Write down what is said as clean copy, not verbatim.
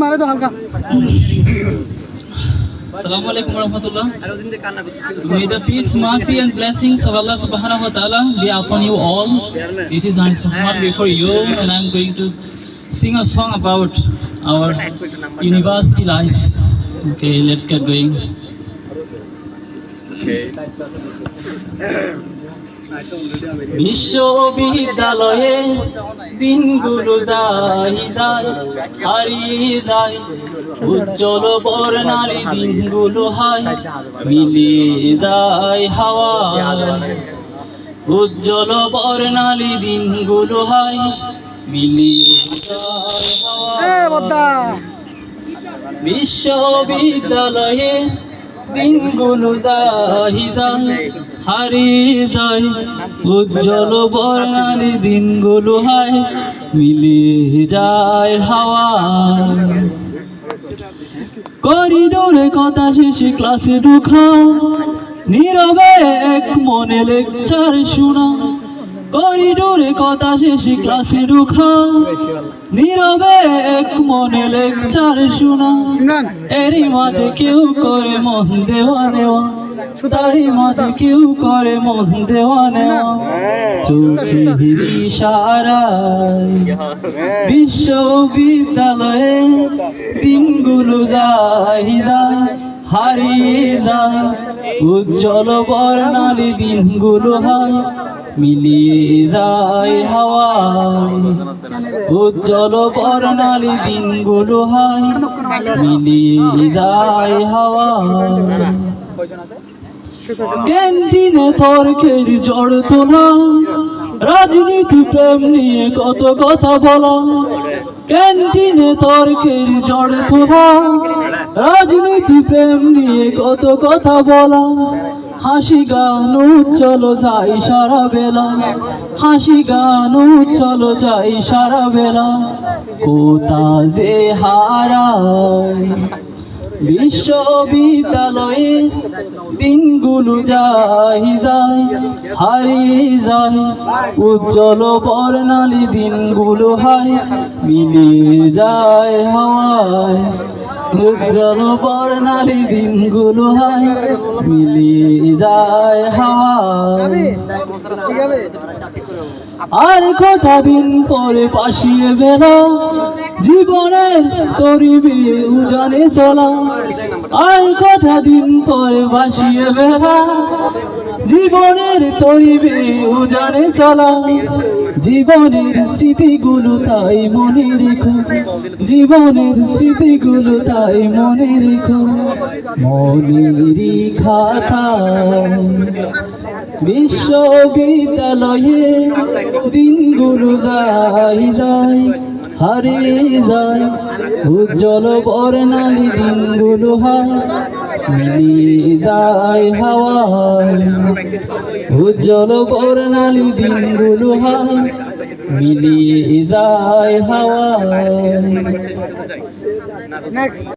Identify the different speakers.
Speaker 1: মারে তো হালকা।
Speaker 2: Assalamu alaikum warahmatullah. May the peace, mercy and blessings of Allah subhanahu wa ta'ala be upon you all. This is Anis Muhammad before you, and I'm going to sing a song about our university life. Okay, let's get going. বিশ্ববিদ্যালয়ে দিনগুলো যায় হারিয়ে যায়, উজ্জ্বল বর্ণালী দিনগুলো হয় মিলিয়ে যায় হাওয়া। উজ্জ্বল বর্ণালী দিনগুলো হয় মিলিয়ে যায় হাওয়া। বিশ্ববিদ্যালয়ে দিনগুলো যায় হারিয়ে যায়, উজ্জ্বল বর্ণালী দিনগুলো হয় মিলিয়ে যায় হাওয়া। করিডোরে কথা শেষে ক্লাসে ঢোকা, নীরবে এক মনে লেকচার শোনা। করিডোরে কথা শেষে ক্লাসে ঢোকা, নীরবে এক মনে লেকচার শোনা। এরই মাঝে কেউ করে মন দেওয়া নেওয়া, তারই মাঝে কেউ করে মন দেওয়া নেওয়া। চোখের ইশারায় বিশ্ববিদ্যালয়ে দিনগুলো যায় হারিয়ে যায়, উজ্জ্বল বর্ণালী দিনগুলো হয় মিলিয়ে যায় হাওয়ায়। উজ্জ্বল বর্ণালী দিনগুলো হয় মিলিয়ে যায় হাওয়ায়। ক্যান্টিনে তর্কের জড় তোলা, রাজনীতি প্রেম নিয়ে কত কথা বলা। ক্যান্টিনে তর্কের জড় তোলা, রাজনীতি প্রেম নিয়ে কত কথা বলা। হাসি গান উচ্চল যায় সারা বেলা, হাসি গান উচ্চল যায় সারা বেলা। কোথা যে হারায় বিশ্ববিদ্যালয়ে দিনগুলো যায় হারিয়ে যায়, উজ্জ্বল বর্ণালী দিনগুলো হয় মিলিয়ে যায় হাওয়ায়। উজ্জ্বল বর্ণালী দিনগুলো হয় মিলিয়ে যায় হাওয়ায়। আর কটা দিন পরে পাশিয়ে বেলা, জীবনের তরিবে উজানে চলা। আর কটা দিন পরে বাসিয়ে বেলা, জীবনের তরিবে উজানে চলা। জীবনের স্মৃতিগুলো তাই মনে রেখো, জীবনের স্মৃতিগুলো তাই মনে রেখো। মনেরই খাতায় বিশ্ববিদ্যালয়ে দিনগুলো যায় হারিয়ে যায়, উজ্জ্বল বর্ণালী দিনগুলো হয় মিলিয়ে যায় হাওয়ায়। উজ্জ্বল বর্ণালী দিনগুলো হয় মিলিয়ে যায় হাওয়ায়।